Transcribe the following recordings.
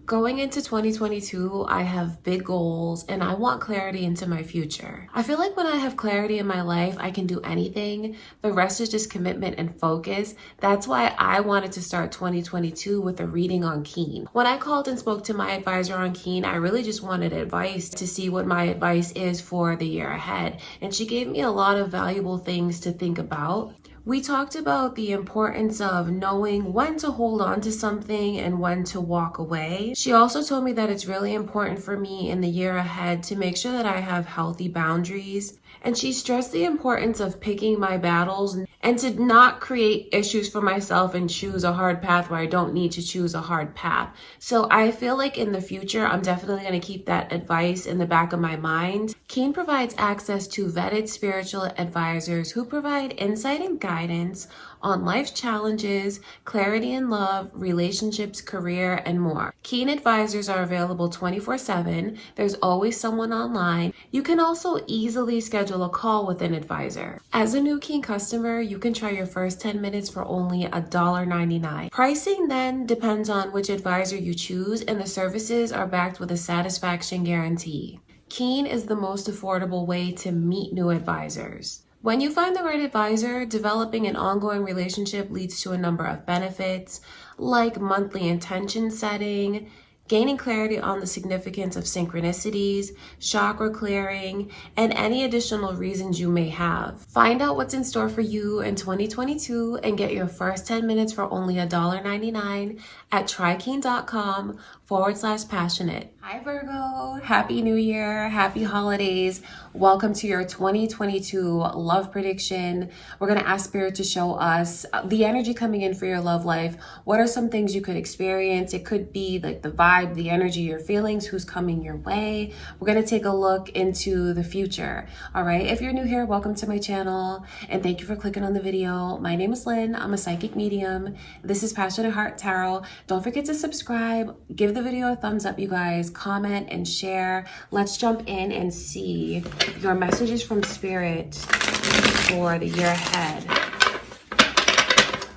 Going into 2022, I have big goals and I want clarity into my future. I feel like when I have clarity in my life, I can do anything. The rest is just commitment and focus. That's why I wanted to start 2022 with a reading on Keen. When I called and spoke to my advisor on Keen, I really just wanted advice to see what my advice is for the year ahead. And she gave me a lot of valuable things to think about. We talked about the importance of knowing when to hold on to something and when to walk away. She also told me that it's really important for me in the year ahead to make sure that I have healthy boundaries. And she stressed the importance of picking my battles and to not create issues for myself and choose a hard path where I don't need to choose a hard path. So I feel like in the future, I'm definitely going to keep that advice in the back of my mind. Keen provides access to vetted spiritual advisors who provide insight and guidance on life's challenges, clarity in love, relationships, career, and more. Keen advisors are available 24/7. There's always someone online. You can also easily schedule a call with an advisor. As a new Keen customer, you can try your first 10 minutes for only $1.99. Pricing then depends on which advisor you choose, and the services are backed with a satisfaction guarantee. Keen is the most affordable way to meet new advisors. When you find the right advisor, developing an ongoing relationship leads to a number of benefits, like monthly intention setting, gaining clarity on the significance of synchronicities, chakra clearing, and any additional reasons you may have. Find out what's in store for you in 2022 and get your first 10 minutes for only $1.99 at trykeen.com/passionate. Hi Virgo, Happy New Year, Happy Holidays. Welcome to your 2022 love prediction. We're going to ask Spirit to show us the energy coming in for your love life. What are some things you could experience? It could be like the vibe, the energy, your feelings, who's coming your way. We're going to take a look into the future. All right. If you're new here, welcome to my channel and thank you for clicking on the video. My name is Lynn. I'm a psychic medium. This is Passionate Heart Tarot. Don't forget to subscribe. Give the video a thumbs up, you guys. Comment and share. Let's jump in and see your messages from Spirit for the year ahead.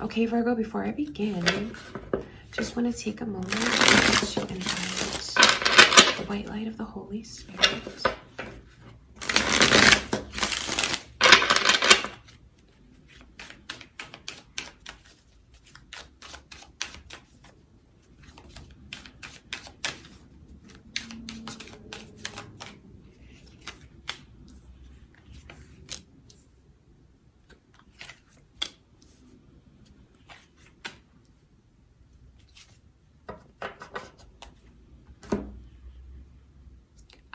Okay, Virgo, before I begin, just want to take a moment to invite the white light of the Holy Spirit.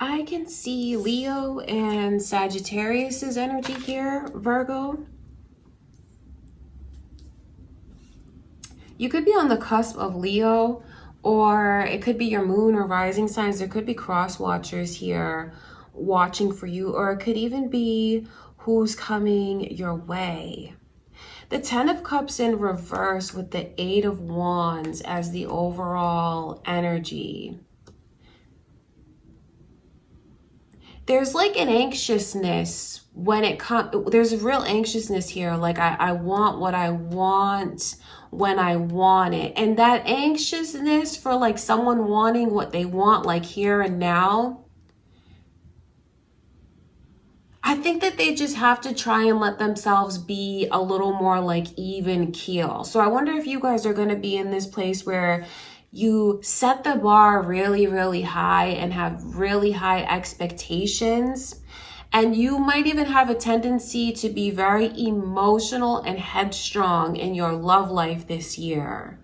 I can see Leo and Sagittarius's energy here, Virgo. You could be on the cusp of Leo, or it could be your moon or rising signs. There could be cross watchers here watching for you, or it could even be who's coming your way. The 10 of Cups in reverse with the 8 of Wands as the overall energy. There's like an anxiousness when it comes, there's a real anxiousness here. Like I want what I want when I want it. And that anxiousness for like someone wanting what they want like here and now, I think that they just have to try and let themselves be a little more like even keel. So I wonder if you guys are going to be in this place where you set the bar really, really high and have really high expectations. And you might even have a tendency to be very emotional and headstrong in your love life this year.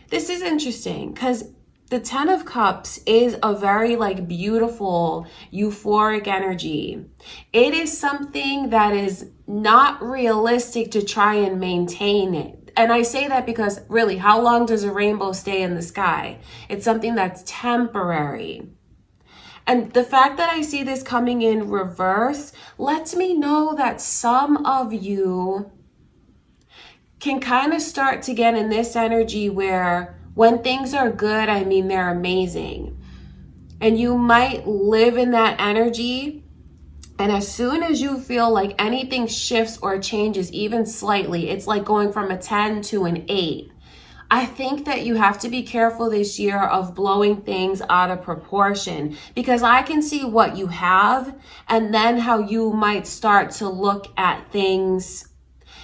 This is interesting because the 10 of Cups is a very like beautiful, euphoric energy. It is something that is not realistic to try and maintain it. And I say that because really, how long does a rainbow stay in the sky? It's something that's temporary. And the fact that I see this coming in reverse lets me know that some of you can kind of start to get in this energy where when things are good, I mean, they're amazing. And you might live in that energy. And as soon as you feel like anything shifts or changes even slightly, it's like going from a 10 to an 8. I think that you have to be careful this year of blowing things out of proportion, because I can see what you have and then how you might start to look at things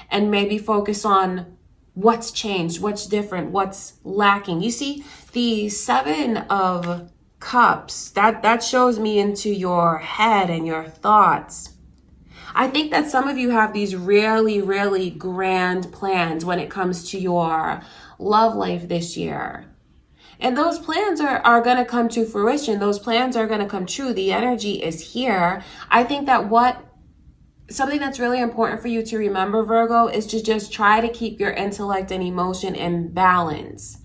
and maybe focus on what's changed, what's different, what's lacking. You see, the Seven of Cups, that shows me into your head and your thoughts. I think that some of you have these really, really grand plans when it comes to your love life this year. And those plans are going to come to fruition. Those plans are going to come true. The energy is here. I think that something that's really important for you to remember, Virgo, is to just try to keep your intellect and emotion in balance.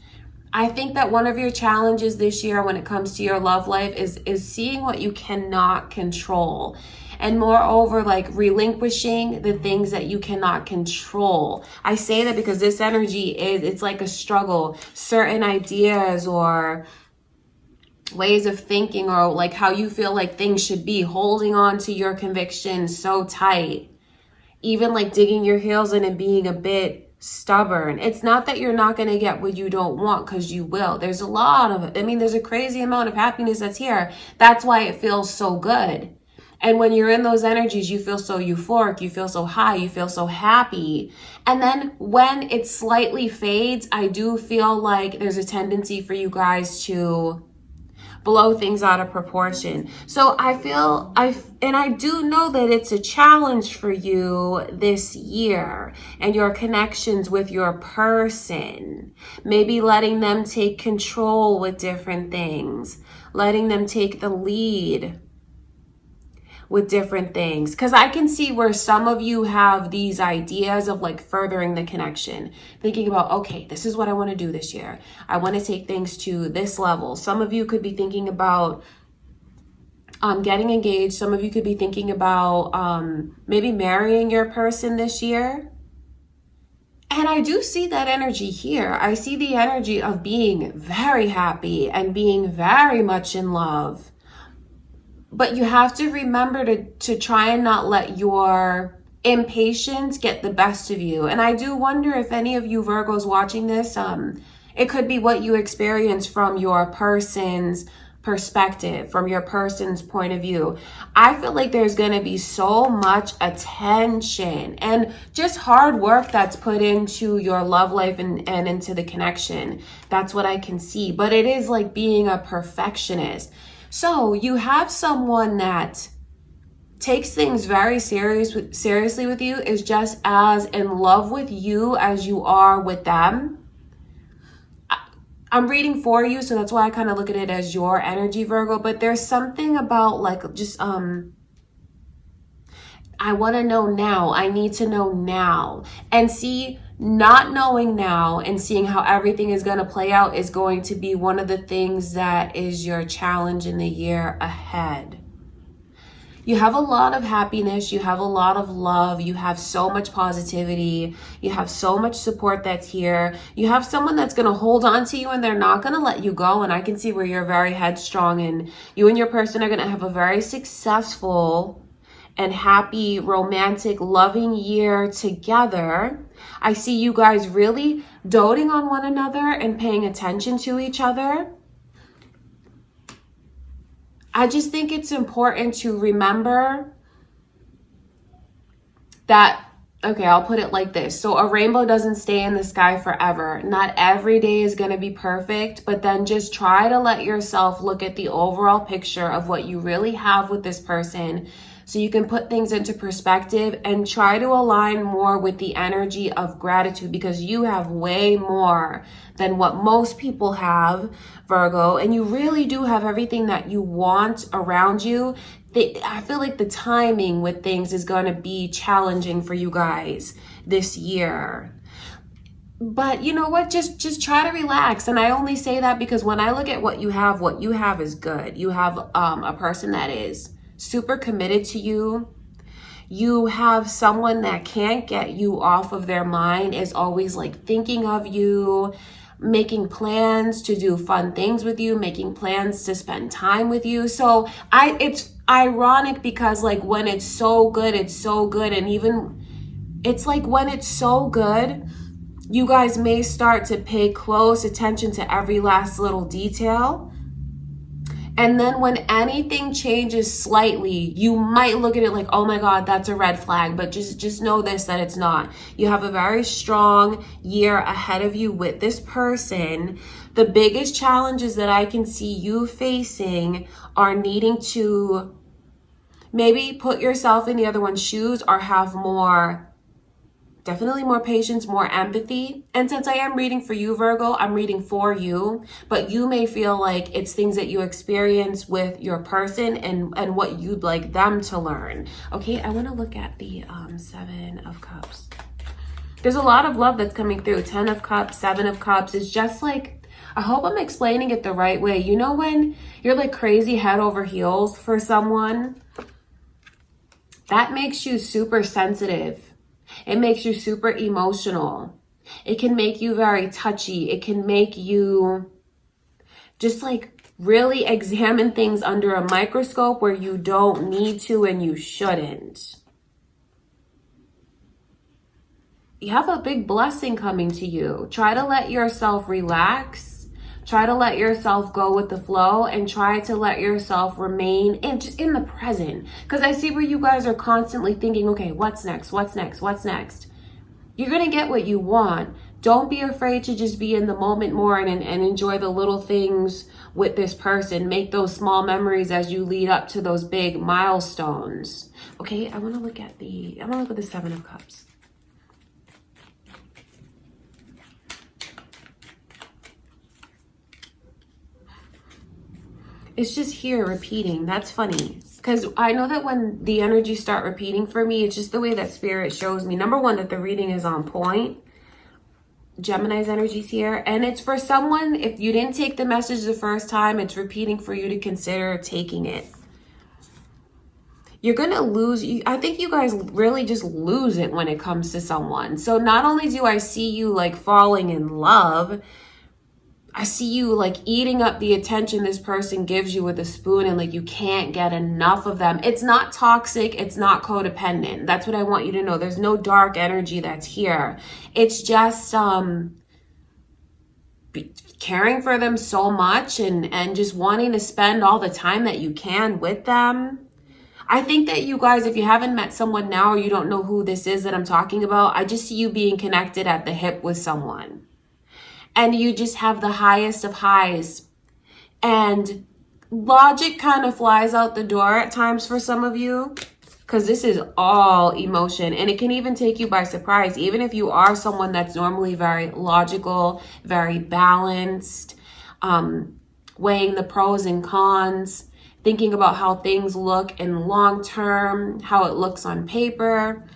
I think that one of your challenges this year when it comes to your love life is seeing what you cannot control. And moreover, like relinquishing the things that you cannot control. I say that because this energy it's like a struggle. Certain ideas or ways of thinking, or like how you feel like things should be, holding on to your convictions so tight, even like digging your heels in and being a bit stubborn. It's not that you're not going to get what you don't want, because you will. There's a lot of it. I mean, there's a crazy amount of happiness that's here. That's why it feels so good. And when you're in those energies, you feel so euphoric, you feel so high, you feel so happy. And then when it slightly fades, I do feel like there's a tendency for you guys to blow things out of proportion. So I do know that it's a challenge for you this year and your connections with your person. Maybe letting them take control with different things, letting them take the lead with different things. Because I can see where some of you have these ideas of like furthering the connection, thinking about, okay, this is what I want to do this year. I want to take things to this level. Some of you could be thinking about getting engaged. Some of you could be thinking about maybe marrying your person this year. And I do see that energy here. I see the energy of being very happy and being very much in love. But you have to remember to try and not let your impatience get the best of you. And I do wonder if any of you Virgos watching this, it could be what you experience from your person's perspective, from your person's point of view. I feel like there's going to be so much attention and just hard work that's put into your love life and into the connection. That's what I can see. But it is like being a perfectionist. So you have someone that takes things very seriously with you, is just as in love with you as you are with them. I'm reading for you, so that's why I kind of look at it as your energy, Virgo. But there's something about like just I want to know now. I need to know now. And see, not knowing now and seeing how everything is going to play out is going to be one of the things that is your challenge in the year ahead. You have a lot of happiness. You have a lot of love. You have so much positivity. You have so much support that's here. You have someone that's going to hold on to you and they're not going to let you go. And I can see where you're very headstrong, and you and your person are going to have a very successful and happy, romantic, loving year together. I see you guys really doting on one another and paying attention to each other. I just think it's important to remember that, okay, I'll put it like this. So a rainbow doesn't stay in the sky forever. Not every day is going to be perfect, but then just try to let yourself look at the overall picture of what you really have with this person, so you can put things into perspective and try to align more with the energy of gratitude, because you have way more than what most people have, Virgo, and you really do have everything that you want around you. I feel like the timing with things is going to be challenging for you guys this year. But you know what? Just try to relax. And I only say that because when I look at what you have is good. You have a person that is super committed to you. You have someone that can't get you off of their mind, is always like thinking of you, making plans to do fun things with you, making plans to spend time with you. So it's ironic because like when it's so good, it's so good. And even it's like when it's so good, You guys may start to pay close attention to every last little detail. And then when anything changes slightly, you might look at it like, oh my God, that's a red flag. But just know this, that it's not. You have a very strong year ahead of you with this person. The biggest challenges that I can see you facing are needing to maybe put yourself in the other one's shoes, or have definitely more patience, more empathy. And since I am reading for you, Virgo, I'm reading for you, but you may feel like it's things that you experience with your person and what you'd like them to learn. Okay, I want to look at the 7 of Cups. There's a lot of love that's coming through. 10 of Cups, 7 of Cups. It's just like, I hope I'm explaining it the right way. You know when you're like crazy head over heels for someone? That makes you super sensitive. It makes you super emotional. It can make you very touchy. It can make you just like really examine things under a microscope where you don't need to and you shouldn't. You have a big blessing coming to you. Try to let yourself relax. Try to let yourself go with the flow, and try to let yourself remain just in the present. Because I see where you guys are constantly thinking, okay, what's next? What's next? What's next? You're going to get what you want. Don't be afraid to just be in the moment more and enjoy the little things with this person. Make those small memories as you lead up to those big milestones. Okay, I want to look at the 7 of Cups. It's just here repeating. That's funny. Because I know that when the energies start repeating for me, it's just the way that Spirit shows me. Number one, that the reading is on point. Gemini's energy's here. And it's for someone, if you didn't take the message the first time, it's repeating for you to consider taking it. You're going to lose. I think you guys really just lose it when it comes to someone. So not only do I see you like falling in love, I see you like eating up the attention this person gives you with a spoon, and like you can't get enough of them. It's not toxic. It's not codependent. That's what I want you to know. There's no dark energy that's here. It's just caring for them so much and just wanting to spend all the time that you can with them. I think that you guys, if you haven't met someone now, or you don't know who this is that I'm talking about, I just see you being connected at the hip with someone. And you just have the highest of highs. And logic kind of flies out the door at times for some of you, because this is all emotion. And it can even take you by surprise, even if you are someone that's normally very logical, very balanced, weighing the pros and cons, thinking about how things look in long term, how it looks on paper.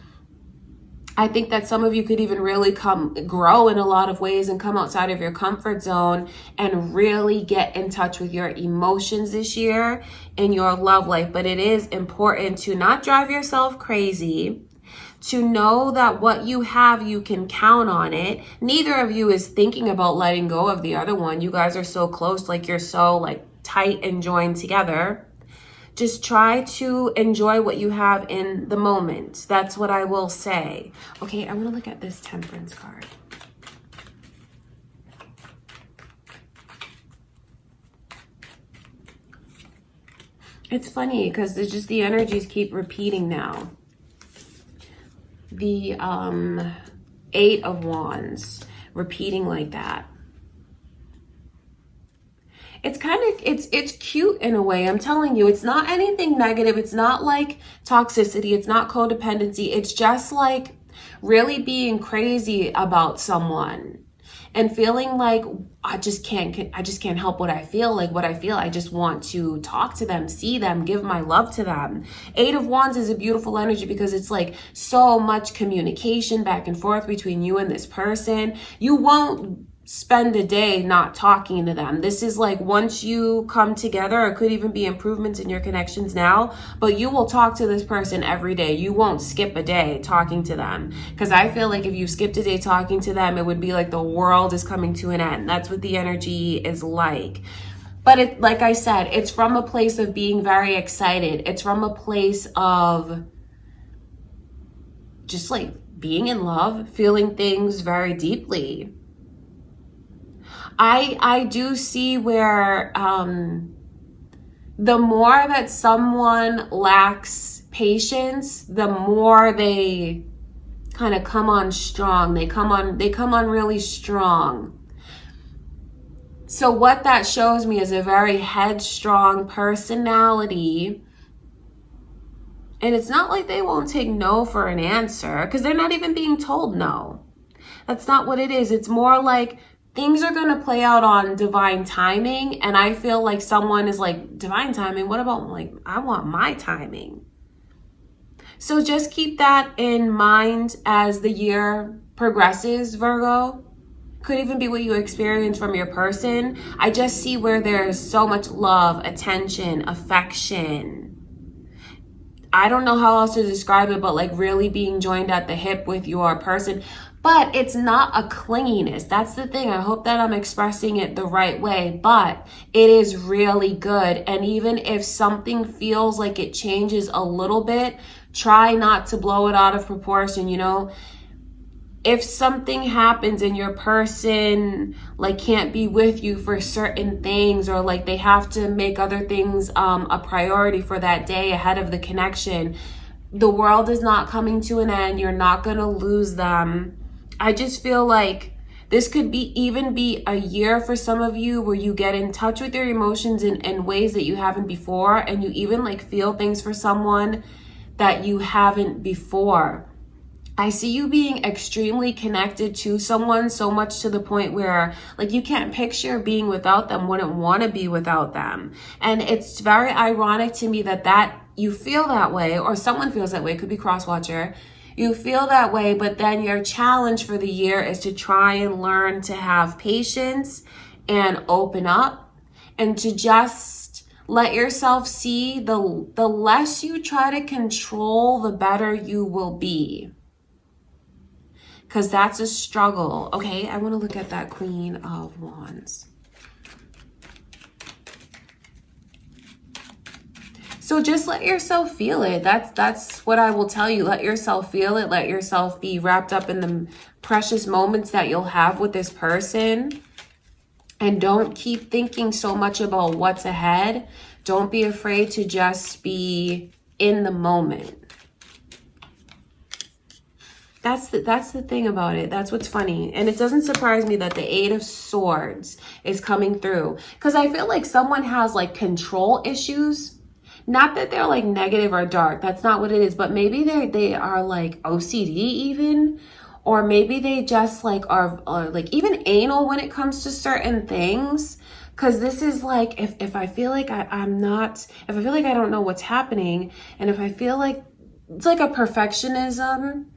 I think that some of you could even really grow in a lot of ways and come outside of your comfort zone and really get in touch with your emotions this year in your love life. But it is important to not drive yourself crazy, to know that what you have, you can count on it. Neither of you is thinking about letting go of the other one. You guys are so close, like you're so like tight and joined together. Just try to enjoy what you have in the moment. That's what I will say. Okay, I'm going to look at this Temperance card. It's funny because it's just the energies keep repeating now. The 8 of Wands repeating like that. It's kind of, it's cute in a way. I'm telling you, it's not anything negative. It's not like toxicity. It's not codependency. It's just like really being crazy about someone and feeling like I just can't help what I feel. Like what I feel, I just want to talk to them, see them, give my love to them. 8 of Wands is a beautiful energy because it's like so much communication back and forth between you and this person. You won't spend a day not talking to them. This is like once you come together, it could even be improvements in your connections now, but you will talk to this person every day. You won't skip a day talking to them, because I feel like if you skipped a day talking to them, it would be like the world is coming to an end. That's what the energy is like. But it, like I said, it's from a place of being very excited. It's from a place of just like being in love, feeling things very deeply. I do see where the more that someone lacks patience, the more they kind of come on strong. They come on really strong. So what that shows me is a very headstrong personality. And it's not like they won't take no for an answer, because they're not even being told no. That's not what it is. It's more like things are going to play out on divine timing. And I feel like someone is like, divine timing? What about, like, I want my timing. So just keep that in mind as the year progresses, Virgo. Could even be what you experience from your person. I just see where there's so much love, attention, affection. I don't know how else to describe it, but like really being joined at the hip with your person. But it's not a clinginess. That's the thing. I hope that I'm expressing it the right way, but it is really good. And even if something feels like it changes a little bit, try not to blow it out of proportion, you know? If something happens and your person like can't be with you for certain things, or like they have to make other things a priority for that day ahead of the connection, the world is not coming to an end. You're not going to lose them. I just feel like this could even be a year for some of you where you get in touch with your emotions in ways that you haven't before, and you even like feel things for someone that you haven't before. I see you being extremely connected to someone, so much to the point where like you can't picture being without them, wouldn't want to be without them. And it's very ironic to me that you feel that way, or someone feels that way, could be cross-watcher. You feel that way, but then your challenge for the year is to try and learn to have patience and open up, and to just let yourself see the less you try to control, the better you will be. Because that's a struggle. Okay, I want to look at that Queen of Wands. So just let yourself feel it. That's what I will tell you. Let yourself feel it. Let yourself be wrapped up in the precious moments that you'll have with this person. And don't keep thinking so much about what's ahead. Don't be afraid to just be in the moment. That's the thing about it. That's what's funny. And it doesn't surprise me that the Eight of Swords is coming through. Because I feel like someone has like control issues. Not that they're like negative or dark. That's not what it is. But maybe they are like OCD even. Or maybe they just like are like even anal when it comes to certain things. Because this is like, if I feel like if I feel like I don't know what's happening. And if I feel like it's like a perfectionism.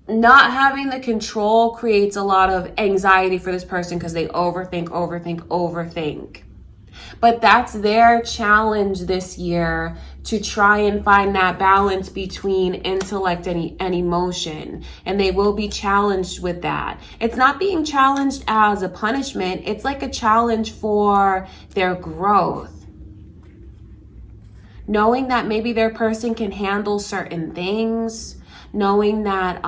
Not having the control creates a lot of anxiety for this person because they overthink. But that's their challenge this year, to try and find that balance between intellect and emotion. And they will be challenged with that. It's not being challenged as a punishment. It's like a challenge for their growth. Knowing that maybe their person can handle certain things. Knowing that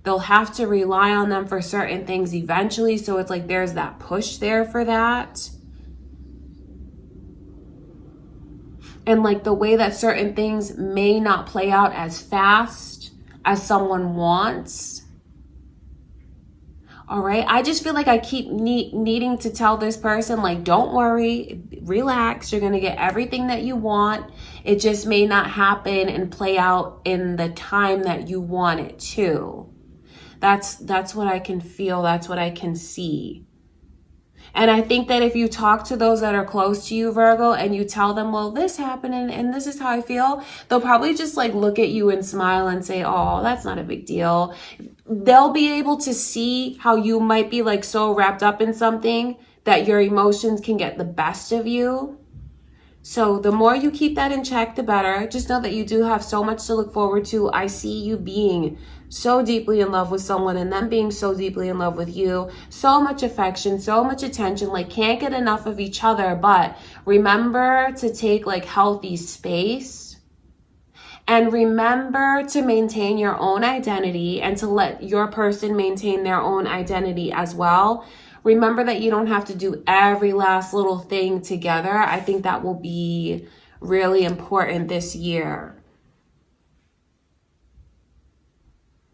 they'll have to rely on them for certain things eventually. So it's like there's that push there for that. And like the way that certain things may not play out as fast as someone wants. All right. I just feel like I keep needing to tell this person, like, don't worry, relax. You're going to get everything that you want. It just may not happen and play out in the time that you want it to. That's what I can feel. That's what I can see. And I think that if you talk to those that are close to you, Virgo, and you tell them, well, this happened and this is how I feel, they'll probably just like look at you and smile and say, oh, that's not a big deal. They'll be able to see how you might be like so wrapped up in something that your emotions can get the best of you. So the more you keep that in check, the better. Just know that you do have so much to look forward to. I see you being so deeply in love with someone and them being so deeply in love with you. So much affection, so much attention, like can't get enough of each other. But remember to take like healthy space And remember to maintain your own identity and to let your person maintain their own identity as well. Remember that you don't have to do every last little thing together. I think that will be really important this year.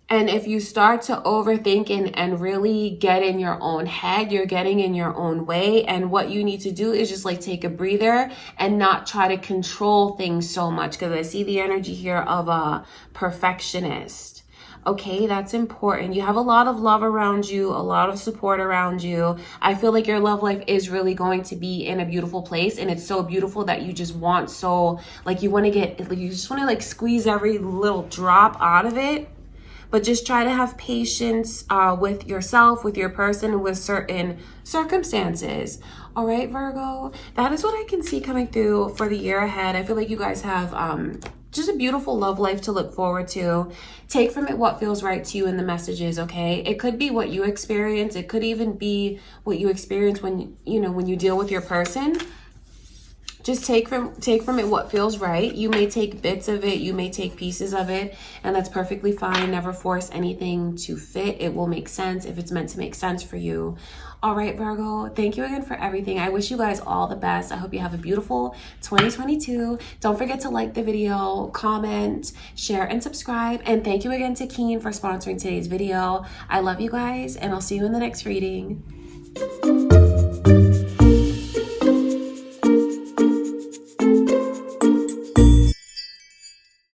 And if you start to overthink and really get in your own head, you're getting in your own way. And what you need to do is just like take a breather and not try to control things so much. Because I see the energy here of a perfectionist. Okay, that's important. You have a lot of love around you, a lot of support around you. I feel like your love life is really going to be in a beautiful place. And it's so beautiful that you just want you just want to like squeeze every little drop out of it. But just try to have patience with yourself, with your person, with certain circumstances. All right, Virgo, that is what I can see coming through for the year ahead. I feel like you guys have just a beautiful love life to look forward to. Take from it what feels right to you in the messages, okay? It could be what you experience. It could even be what you experience when you deal with your person. Just take from it what feels right. You may take bits of it, you may take pieces of it, and that's perfectly fine. Never force anything to fit. It will make sense if it's meant to make sense for you. All right, Virgo, thank you again for everything. I wish you guys all the best. I hope you have a beautiful 2022. Don't forget to like the video, comment, share, and subscribe. And thank you again to Keen for sponsoring today's video. I love you guys, and I'll see you in the next reading.